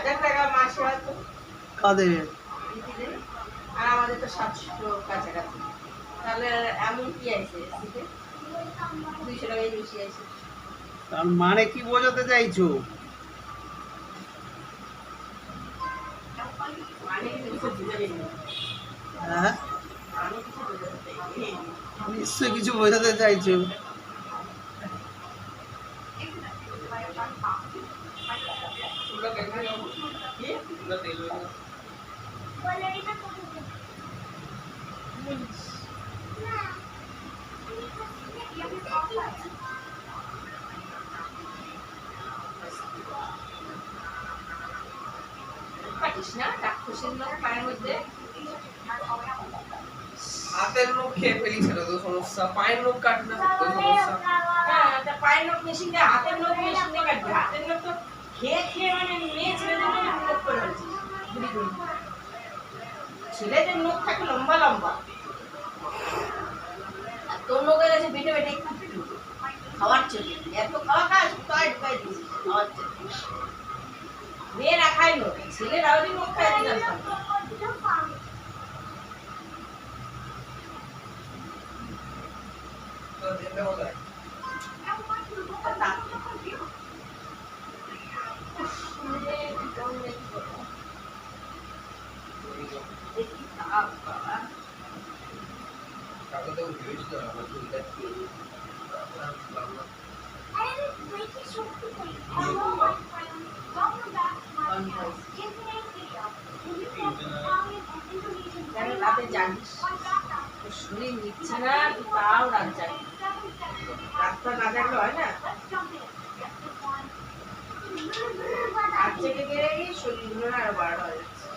1000 টাকা মাসে হয়তো কাদের? আর আমাদের তো 700 কাছাকাছি। তাহলে এমন কি আছে এসিতে 200 টাকাই বেশি আছে। তার মানে কি বোঝাতে চাইছো? মানে কিছু বুঝাবেন না। হ্যাঁ, আমি কিছু বোঝাতে চাইছি। নিশ্চয়ই কিছু বোঝাতে চাইছো। পারিস না রাক্ষসের লোক পায়ের মধ্যে হাতের নখ খেয়ে ফেলিছিল তো সমস্যা, পায়ের নখ কাটলে তো সমস্যা। হ্যাঁ তা পায়ের নখ মেশিন দিয়ে হাতের নখ মেশিন দিয়ে কাটবে। হাতের নখ তো খেয়ে খেয়ে মানে মেয়ে ছেলেদের নখ করে ফেলছিস ঘুরি ঘুরি। ছেলেদের নখ থাকে লম্বা লম্বা আর তোর নখের কাছে বেটে বেটে একটু একটু খাওয়ার জন্য এত খাওয়া খাস তাই ঢুকাই দিয়েছিস খাওয়ার জন্য। মেয়েরা খায় নখ, ছেলেরা ওই নখ খায় না জানতাম না। তো দেখলে কোথায়? কাগজেও ভেবেছিল আমার চুলটা কি কেন রাতে জানিস তোর শরীর নিচ্ছে না তুই তাও রাত জানিস। রাতটা না জাগলে হয় না। রাত জেগে গেলেই শরীরগুলো আরো বারো হয়ে যাচ্ছে।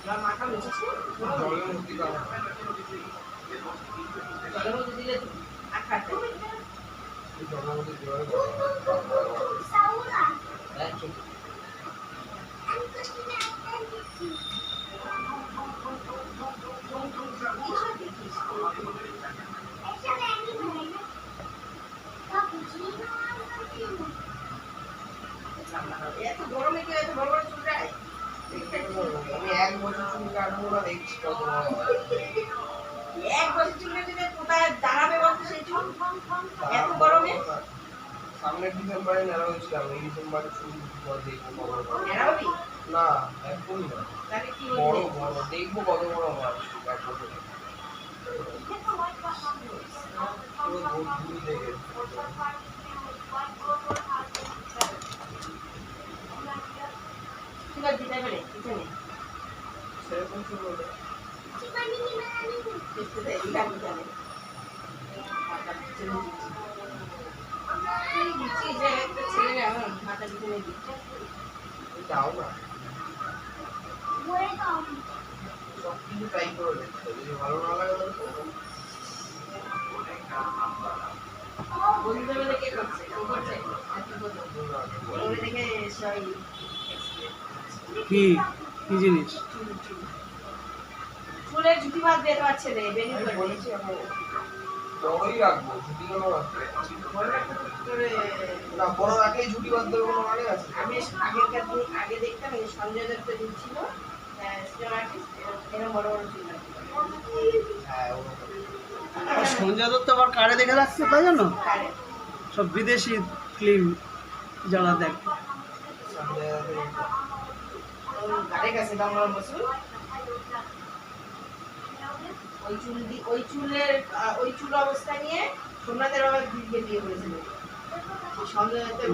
এবার মাথা মুছিস জলের মধ্যে কাগজ। জলের মধ্যে দিলে তো আর খাটতে হবে না। জলের মধ্যে জল একশো এত গরমে কি এত বড় বড় চুল রায়? আমি 1 বছর চুল কাটবো না, দেখছি কত বড় হয়। 1 বছর চুল কেটে কোথায় দাঁড়াবে বলতো সেই চুল? এত গরমে সামনের ডিসেম্বরে নেড়া হয়েছিলাম, এই ডিসেম্বরে চুল বড় দেখবো কত বড়। নেড়া হবি? না একদমই না, তাহলে কি বড় হবি? বড় দেখবো কত বড় হয়। এক বছরে পুরো গোল ঘুরি থেকে চুল আর দিতে পারে কিছু নেই। সেরকম চুল হলে দেখতে দেয় দিলাম জানে মাথা পিছনে দিচ্ছি দিচ্ছি যে একটা ছেলে এখন মাথা পিছনে দিচ্ছে। যাও না, সব কিছু ট্রাই করে দেখতে, যদি ভালো না লাগে তাহলে করবো। বন্ধুদের মধ্যে কে করছে ও করছে আর কি করবে ওরে দেখে সবাই কি কি জিনিস? চুলে জুটি বাদ দিয়ে দেওয়ার ছেলে বেনি আমি করবে বলেছি এখন বড়ই রাখবো, ঝুটি কেন রাখবে? বড় একটা করে না, বড় রাখলেই ঝুটি বাদ দেবে কোনো মানে আছে? আমি আগেকার দিন আগে দেখতাম এই সঞ্জয় দত্ত দিন ছিল সিনেমা আর্টিস্ট এরকম বড় বড় চুল রাখতো। হ্যাঁ ওরকম। আর সঞ্জয় দত্ত আবার কারে দেখে রাখছে তা জানো? কারে সব বিদেশি ফিল্ম যারা দেখ। সামনে গাড়ি কাছে বাংলা বসুন ওই চুলের ওই চুল অবস্থা নিয়ে সোমনাথের বাবা দিদিকে বিয়ে করেছিল।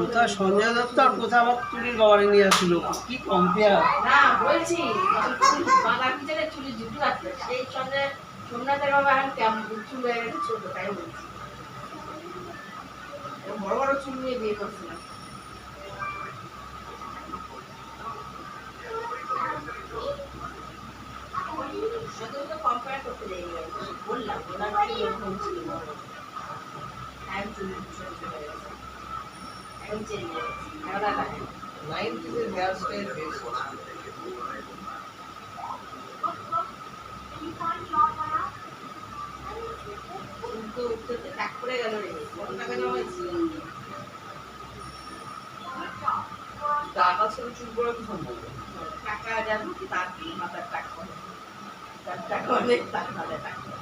কোথায় সঞ্জয় দত্ত আর কোথায় আবার চুরির বাবারে নিয়ে আসছিল, কি কম্পেয়ার! না বলছি বাংলা পিছনে চুলের জুটি আছে সেই সঙ্গে সোমনাথের বাবা এখন কেমন চুল হয়ে গেছে ছোট তাই বলছি বড় বড় চুল নিয়ে বিয়ে করছিলাম। সাথে তো কম্পেয়ার করতে যাই বললাম ওনার কি এরকম ছিল এখন চুল ছোট ছোট হয়ে গেছে এখন চেঞ্জ হয়ে গেছে এখন আর লাগে না। 90s এর হেয়ার স্টাইল বেস্ট। উঠতে উঠতে টাক করে গেল রে কত টাকা জমা হয়েছিল চুল পড়া কি সম্ভব? টাকা জানো কি তার মাথার টাকা হবে। তার টাকা হলে তার মাথায় টাকা হবে।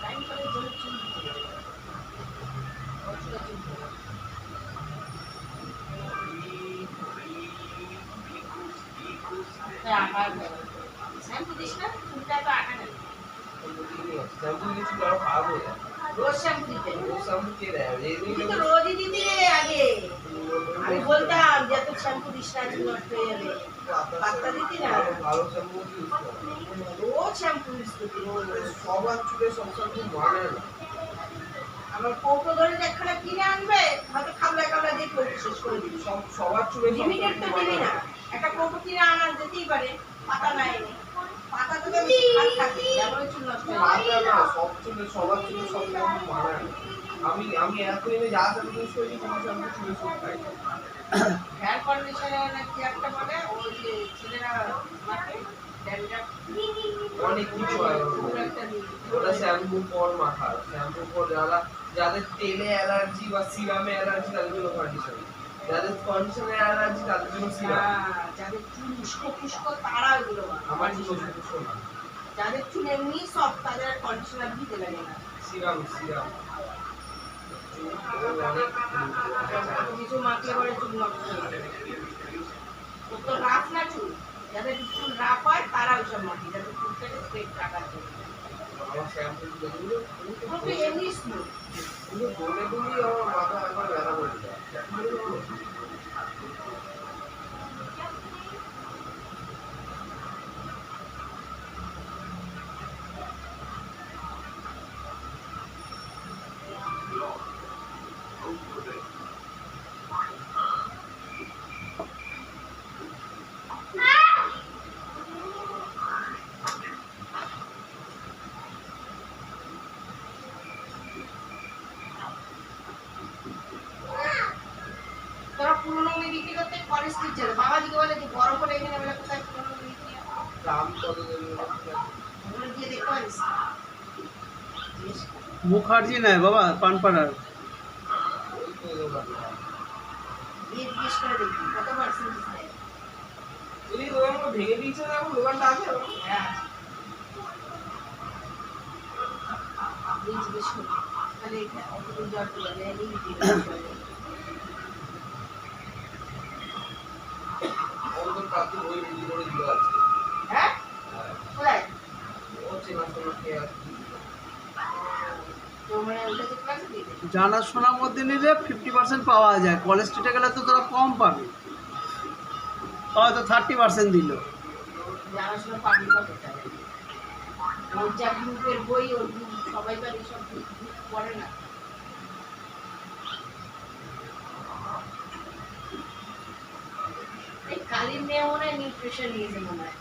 টাইম করে জোরে চুল দিতে হবে। কতটা চুল পড়ে। আকার শ্যাম্পু দিস না চুলটা তো আটা নেই। শ্যাম্পু দিয়ে চুল আরো খারাপ হয়ে যায়। রোজ শ্যাম্পু দিতে ও শ্যাম্পু কে দেয়? এই তুই দিন তো রোজই দিতি রে আগে আমি বলতাম যে তুই শ্যাম্পু দিস না চুল নষ্ট হয়ে যাবে পাত্তা দিতি না ভালো শ্যাম্পু ইউজ করো। রোজ শ্যাম্পু ইউজ করতি রোজ সবার চুলে সব শ্যাম্পু মানে না। আমার কৌটো ধরে একখানা কিনে আনবে হয়তো খাবলা খাবলা দিয়ে কৌটো শেষ করে দিবি সবার চুলে সব লিমিটেড তো শ্যাম্পু দিবি মানে না না। একটা কৌটো কিনে আনা যেতেই পারে পাতা নাই এনে পাতা তো বেশি খাল থাকে যেমন চুল নষ্ট হয়ে মাথা যায় না, সব চুলে সবার চুলে সব শ্যাম্পু মানে না। আমি এতদিনে যা শ্যাম্পু ইউজ করেছি কোনো শ্যাম্পু চুলে সব খাই না। হেয়ার কন্ডিশনার নাকি একটা বলে ওই যে ছেলেরা মাখে ড্যান্ড্রাফ অনেক কিছু হয় ওর মধ্যে। একটা ওটা শ্যাম্পু পর মাখার, শ্যাম্পু পর যাদের তেলে অ্যালার্জি বা সিরামে অ্যালার্জি তাদের জন্য কন্ডিশন, যাদের কন্ডিশনে অ্যালার্জি তাদের জন্য সিরাম। যাদের চুল উস্কো ফুস্কো তারা ওগুলো আমার চুল ওষুধ না, যাদের চুল এমনি সব তাদের কন্ডিশনার দিতে লাগে না সিরাম অনেক কিছু মাখলে পরে চুল নষ্ট হয়ে যায় ও তো রাফ না চুল যাদের চুল রাফ হয় তারা ওইসব মাখে যাদের চুল কেটে স্ট্রেট রাখার জন্য আমার শ্যাম্পু যেগুলো পুরো তো এমনি স্মুথ কিন্তু বলে বলি আমার মাথা একবার ব্যথা করে যায়। তোরা পুরোনো মেয়ে বিক্রি করতে কলেজ টিচার বাবাজিকে বলে যে বড় করে এখানে বলে কোথায় পুরোনো মেয়ে বিক্রি হয়? দাম কত দেবে? ওগুলো গিয়ে দেখতে পারিস জিজ্ঞেস কর। মুখার্জি নয় বাবা পানপাড়ার। ওই তো দোকান। গিয়ে জিজ্ঞেস করে দেখবি কত পার্সেন্টেজ দেয় যদি দোকানটা ভেঙে দিয়েছে না, এখন দোকানটা আছে এখন? হ্যাঁ গিয়ে জিজ্ঞেস করবি তাহলে অতদূর যাওয়ার তো লাগে এই জিজ্ঞেস করবি অন্তর কাকু ওই বিক্রি করে দিল আজকে। হ্যাঁ কোথায় ও চেনাশোনা খেয়ে আছে। তো মানে ওটা যে ক্লাসে দিয়ে দেবে জানাশোনার মধ্যে নিলে 50% পাওয়া যায়, কলেজ স্ট্রিটে গেলে তো তোরা কম পাবে, হয়তো 30% দিল। জানাশোনা পাবি বা কোথায় ওর যা গ্রুপের বই ওর সবাই তো আর এইসব গ্রুপ পড়ে না এই কালির মেয়ে মনে হয় নিউট্রিশন নিয়েছে মনে হয়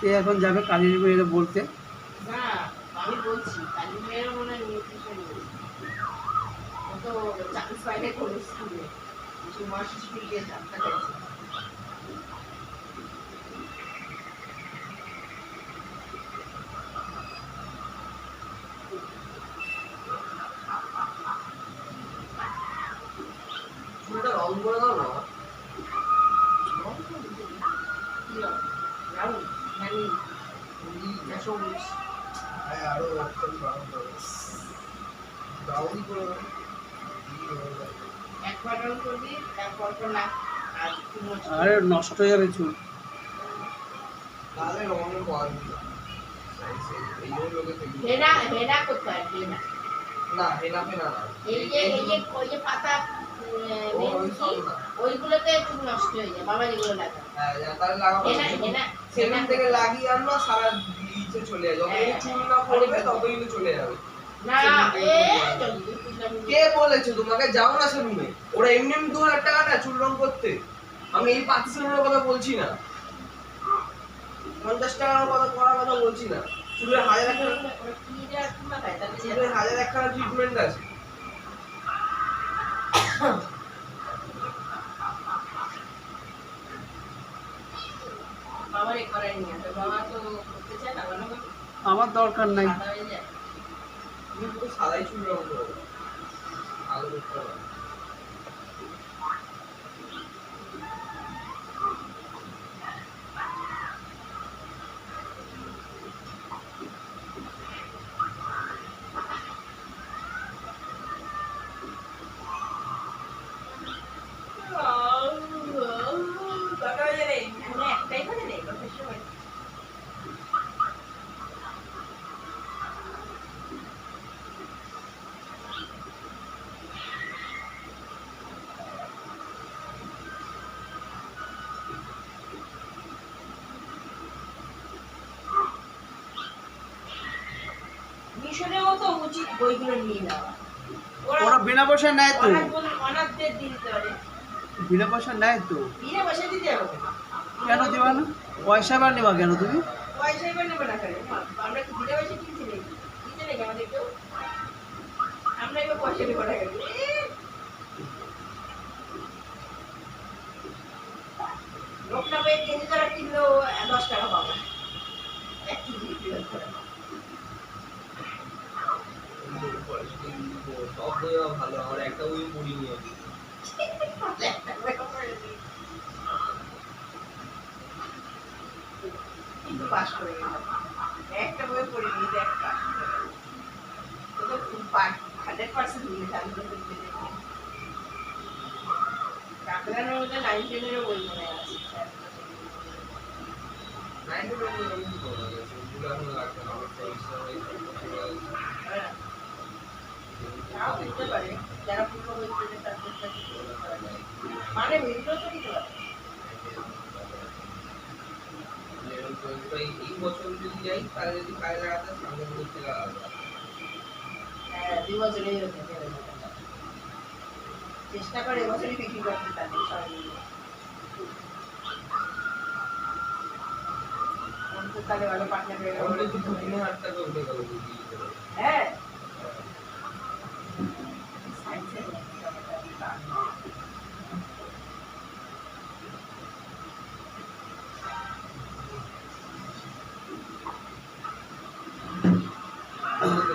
কে এখন যাবে কালীর মেয়েরে বলতে? না আমি বলছি কালির মেয়েরও মনে হয় নিউট্রিশন নিয়েছে ও তো চাকরি পাইলে করে স্কুলে কিছু মাস স্কুল গিয়ে ডাক্তার গেছে চুলটা রং করে দাও না। কি হবে রাহুল জানি না সবুজ হ্যাঁ, আরো একটু ব্রাউন করে ব্রাউন করে দাও। একবার রাউন্ড করবি তারপর তো না আর একটু নষ্ট আরে নষ্ট হয়ে যাবে চুল। তাহলে রঙের কোয়ালিটি এই জন্য লোকে থেকে হেনা হেনা করতে হয় হেনা না হেনা ফেনা না। ওই যে পাতা ও, ওই সব না। ওইগুলোতে চুল নষ্ট হয়ে যায় বাবা যেগুলো লাগে হ্যাঁ, তাহলে লাগাবো। হেনা হেনা সেখান থেকে লাগিয়ে আনবা, সারা নিচে চলে যাবে। যতদিন হ্যাঁ। চুল না পড়বে ততদিন কিন্তু চলে যাবে। না জলদি কে বলেছে তোমাকে? যাও না সেলুনে, ওরা এমনি এমনি 2000 টাকা না চুল রং করতে। আমি এই পাতি সেলুনের কথা বলছি না, 50 টাকার কথা করার কথা বলছি না। চুলের হাজার একখানা ট্রিটমেন্ট আছে। আমার দরকার নাই। সাদা হয়ে যায়। তুমি পুরো সাদাই চুল রং করো, আলো করতে হবে। কটা বাজে রে? এখনো একটাই বাজে রে? কটার সময়? মিশনেও তো উচিত বইগুলো নিয়ে নেওয়া। ওরা বিনা পয়সা নেয় তো, অনাথদের দিয়ে দিতে পারে। বিনা পয়সা নেয় তো। বিনা পয়সা দিতে হবে না। কেন দিবা না? পয়সা বার নিবা কেন তুমি? পয়সা এবার নেবে না করে। আমরা কি বিনা পয়সা কিনছি নাকি? দিতে নাকি আমাদের কেউ? আমরা এবার পয়সা নেবো না কেন? লোকটা পেয়ে কেজি তারা কিনলেও 10 টাকা পাবে। এক কেজি বিক্রি করতে হবে। সব বইও ভালো, আমার একটা বই পড়িনি আমি। কিন্তু পাস করে গেলাম। একটা বই পড়ে নিয়ে দেখ পাস করে গেলাম। তো তো 100% মিলে যাবে তো দেখতে দেখতে। কাকরানোর মধ্যে 9, 10 এরও বই মনে আছে। 90 টাকা আমি কি করবো? ওগুলো এখন লাগবে না, আমার পয়সা হয়েছে। হ্যাঁ। তাও দিতে পারে। যারা পুরনো বই পড়ে তাদের কাছে দিতে পারে। মানে এগুলো তো দিতে পারে। এই বছর যদি যাই তাহলে যদি কাজে লাগাতে সামনে বছর লাগাবো। হ্যাঁ, 2 বছরেই হতে পারে। চেষ্টা করে এবছরই বিক্রি করতে তাদের সবাই মিলে। অন্তত তাহলে ভালো পার্টনার হয়ে গেল। অন্তত 2-3 হাজার টাকা উঠে গেল বুঝলি তো। হ্যাঁ।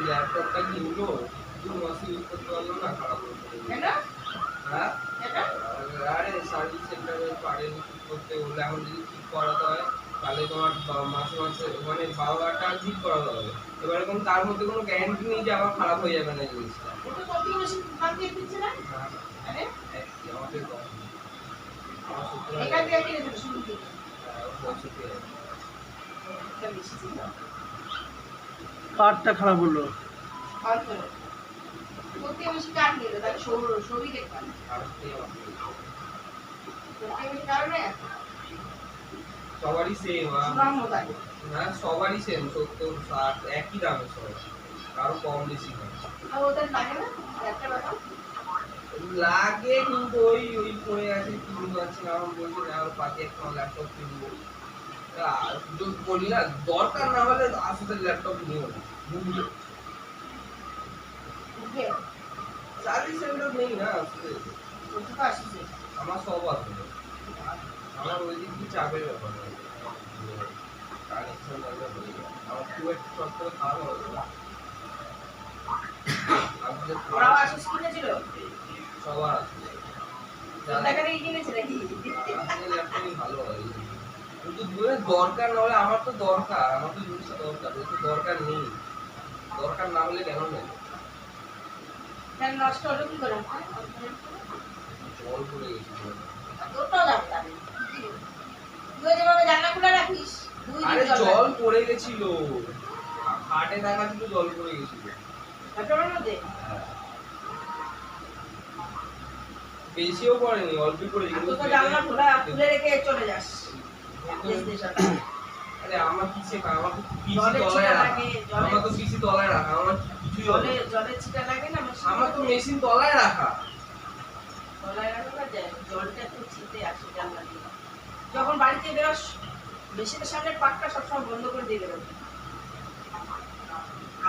ল্যাপটপটা কিনলো 2 মাস ইউজ করতে পারলো না, খারাপ হয়ে গেল। কেন? হ্যাঁ, কেন? আরে সার্ভিস সেন্টারে পারে ঠিক করতে বলে এখন যদি ঠিক করাতে হয় তাহলে তোমার মাসে মাসে মানে 12,000 টাকা ঠিক করাতে হবে। এবার এরকম তার মধ্যে কোনো গ্যারান্টি নেই যে আবার খারাপ হয়ে যাবে না জিনিসটা। ও তো কপি মেশিন দাম দিয়ে দিচ্ছে না? হ্যাঁ, আরে আমাদের কম। আমার 70,000 এখান থেকে কিনে দেবে শুরু থেকে। বছর থেকে। এটা বেশি ছিল। কার্ডটা খারাপ হলো। অল্প। কপি মেশিন কাট নিল তাহলে সবই দেখতাম। খারাপ থেকে আমার থেকে। কপি মেশিন কারণে সবারই সেম সুনাম থাকে। না, সবারই সেম 70-60 একই দামে সবাই, কারো কম বেশি না। আর ওদের লাগে না একটা ব্যাপার। লাগে কিন্তু ওই ওই পড়ে আছে কিনতে পারছি না, আমার বলছে না আর পাতে একটা ল্যাপটপ কিনবো। আর যদি বলি না দরকার না হলে আসলে ল্যাপটপ নিও না, বুঝলে? ওকে সার্ভিস সেন্টার নেই না আসলে। বলতে তো আসছে। আমার সব আছে, আমার ওই দিক দিয়ে চাপের ব্যাপার নয়। কানেকশন লাগলে হয়ে যায়। আমার খুব একটা শর্ট করে খাওয়া হবে না। আমি যে ওরাও আসুস কিনেছিল। সবার আছে দেখানে কিনেছে নাকি? আসলে ল্যাপটপই ভালো হয় কিন্তু দরকার না হলে আমার তো দরকার, আমার তো জিনিসটা দরকার, ওই তো দরকার নেই। দরকার না হলে কেন নেই? কেন নষ্ট হলো কি করে? জল পড়ে গেছিল। তোরটাও দরকার। তুই যেভাবে জানলা খুলে রাখিস 2 দিন আরে জল জল পড়ে গেছিল, হাটে দেখা ছিল জল পড়ে গেছিল। পেট্রোলের মধ্যে বেশিও পড়েনি, অল্পই পড়েছে আর কিন্তু তুই তো জানলা খোলা খুলে রেখে চলে যাস। আরে আমার কিসে আমার তো পিসি জলের তলায় ছিটা রাখা, লাগে, আমার তো পিসি তলায় রাখা, আমার কিছুই হবে না। জলের ছিটা লাগে না আমার তো মেশিন তলায় রাখা। তলায় রাখা না যায় জলটা একটু ছিটে আসে জানলা দিয়ে। যখন বাড়িতে বেরোস মেশিনের সামনে পাকটা সবসময় বন্ধ করে দিয়ে বেরোবি।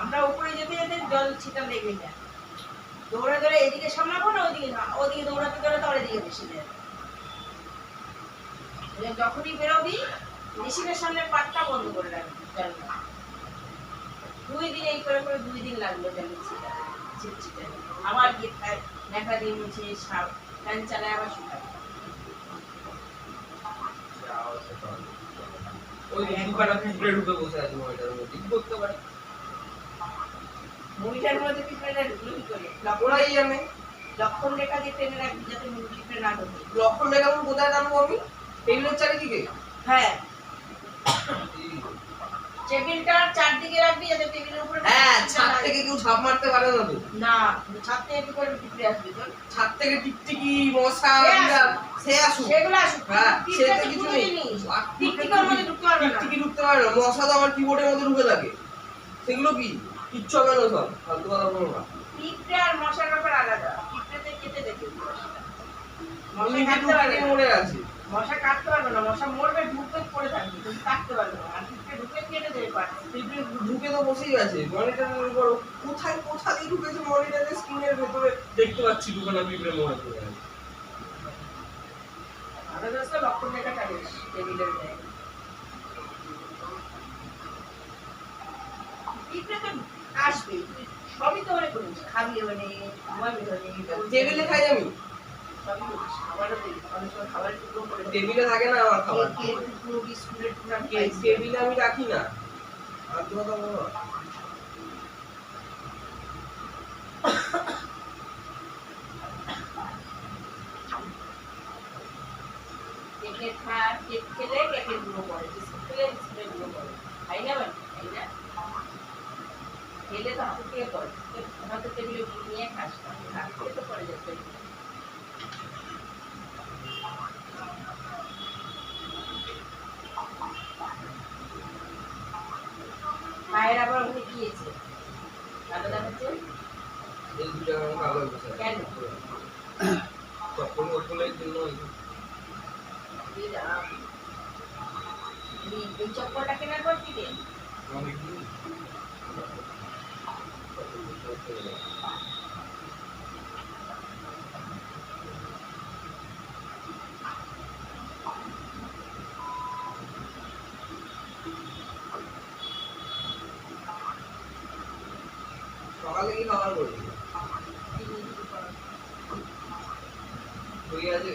আমরা উপরে যেতে যেতে জল ছিটা লেগে যায়। দৌড়ে দৌড়ে এদিকে সামলাবো না ওদিকে দৌড়াতে দৌড়াতে আর এদিকে বেশি যায়। যখনই বেরোবি মেশিনের সামনে পাকটা বন্ধ করে রাখবি জানলা। 2 দিন এই করে করে 2 দিন লাগলো ছিটা ছিটছিটা আবার গিয়ে দেখা দিয়ে মুছে ফ্যান চালায় আবার শুকায়। ওই দুখানা পিঁপড়ে ঢুকে বসে আছে মহিলার মধ্যে কি করতে পারে? মুড়িটার মধ্যে পিঁপড়েটা ঢুকলো কি করে? ওরাই জানে। লক্ষণ রেখা দিয়ে টেনে রাখবি যাতে পিঁপড়ে না ঢোকে। লক্ষণ রেখা আমি কোথায় টানবো আমি? টেবিলের চারিদিকে? হ্যাঁ টেবিলটার চারদিকে রাখবি যাতে টেবিলের উপরে হ্যাঁ, ছাদ থেকে কেউ ঝাঁপ মারতে পারে না তো। না, ছাদ থেকে কি করে পিঁপড়ে আসবে তোর? ছাদ থেকে টিকটিকি মশা বিড়াল সে আসুক। সেগুলো আসুক। হ্যাঁ, পিঁপড়ে সেটা তো কিছু কোনো নেই। জিনিস। টিকটিকির মধ্যে ঢুকতে পারবে না। টিকটিকি ঢুকতে পারে না। মশা তো আমার কিবোর্ডের মধ্যে ঢুকে থাকে। সেগুলো কি? কিচ্ছু হবে না সব। ফালতু কথা বলো না। পিঁপড়ে আর মশার ব্যাপার আলাদা। পিঁপড়েতে কেটে দেবে মশাটা। মশা নিজে কাটতে পারবে ঢুকে না। মরে আছে। মশা কাটতে পারবে না। মশা মরবে ঢুকবে পড়ে থাকবে। কিন্তু কাটতে পারবে না। আর পিঁপড়ে ঢুকে কেটে দেবে পারে। পিঁপড়ে ঢুকে তো বসেই আছে। মনিটরের উপর কোথায় কোথা দিয়ে ঢুকেছে মনিটরের স্ক্রিনের ভেতরে দেখতে পাচ্ছি দুখানা পিঁপড়ে মরে পড়ে আছে। আমাদের কাছে লক্ষণ রেখা টানিস টেবিলের গায়ে। পিঁপড়ে তো আসবে। সবই তো অনেক করিস। খাবি মানে ঘুমাবি মানে টেবিলে খাই আমি। সবই করিস। খাবারও দিই। অনেক সময় খাবারের টুকরো করে দিই। টেবিলে থাকে না আমার খাবার। কেকের টুকরো, বিস্কুটের টুকরো আমি খাই। টেবিলে আমি রাখি না। আর তো কথা বলো না। কেক খেলে কেকের গুঁড়ো পড়ে, বিস্কুট খেলে বিস্কুটের গুঁড়ো পড়ে। খাই না মানে খাই না। খেলে তো হাতে থেকে পড়ে। হাতে টেবিলে নিয়ে খাস না। হাতে থেকে তো পড়ে যাচ্ছে। মায়ের আবার ওখানে কি আছে? দাদা দেখাচ্ছে? এই দুটো আমার ভালো বসে আছে। কেন? চপ্পল মপ্পলের জন্য এই রাম। এই চপ্পলটা কেনার পর কি দেন? অনেক দিন সকালে কি খাবার করবি? হয়ে আছে?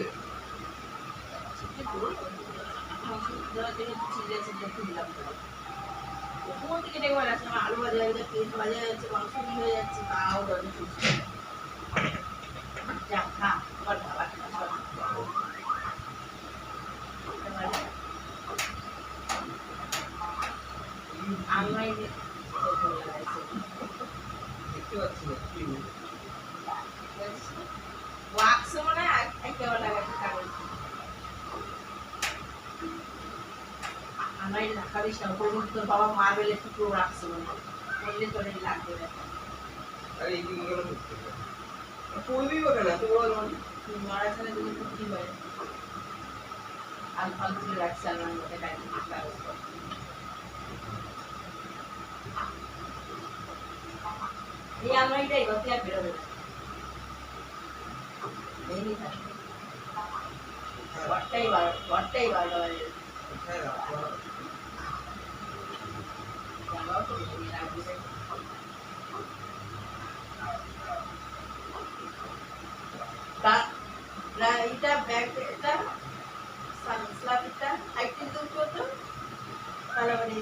আলু ভাজা হয়ে যাচ্ছে, পেঁয়াজ ভাজা হয়ে যাচ্ছে, মাংস হয়ে যাচ্ছে, তাও দরজা চলছে। যা খা, আবার খা, আবার খা, আবার খা। আমায় দেখতে পাচ্ছি না কি ওয়াক্স মনে হয় একেবারে লাগাতে কাগজ। আমার ঢাকা দিস না, তোর বাবা মার্বেলের টুকরো রাখছে মনে হয়। বললে তোর লাগবে না। আরে এই দিকে কেন ঢুকতে করবি বা কেন তো বড় তুই মারা ছাড়া তুমি কি হয়? আলফাল তুলে রাখছে আমার মধ্যে কাগজ। এই আলমারিটাই গতি আর বেরোবে না। নেই থাকবে। ঘরটাই বারোটা বাজে। কোথায় রাখবো? জামাও তো বেশি লাগবে। এটা ব্যাগ এটা স্ল্যাবটা হাইট দূর করতো তাহলে মানে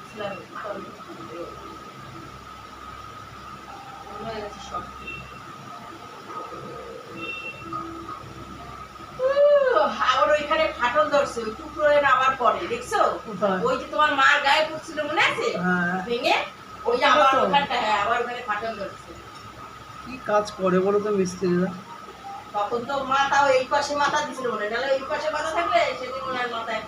স্ল্যাব হয়ে গেছে সব। আবার ওইখানে ফাটল ধরছে ওই টুকরো আবার পরে দেখছো? ওই যে তোমার মার গায়ে পড়ছিল মনে আছে ভেঙে? ওই যে আবার ওখানটা হ্যাঁ আবার ওখানে ফাটল ধরছে। কি কাজ করে বলো তো মিস্ত্রিরা? তখন তো মা তাও এই পাশে মাথা দিছিল মনে হয়, নাহলে এই পাশে মাথা থাকলে সেদিন মনে হয় মাথায়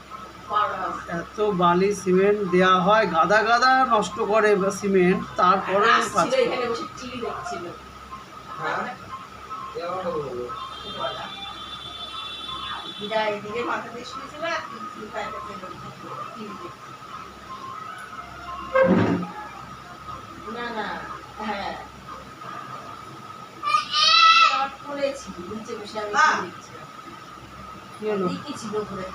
এত বালি সিমেন্ট দেয়া হয়, গাদা গাদা নষ্ট করে সিমেন্ট, তারপরেও কাজ করে। এখানে বসে টিভি দেখছিল। হ্যাঁ এবার বলবো দিদা এদিকে মাথা দিয়ে শুয়েছিল আর টিভি দেখছিল। না না হ্যাঁ আমার কোলে ছিল নিচে বসে আমি দেখছিলাম। কি ছিল ঘুরে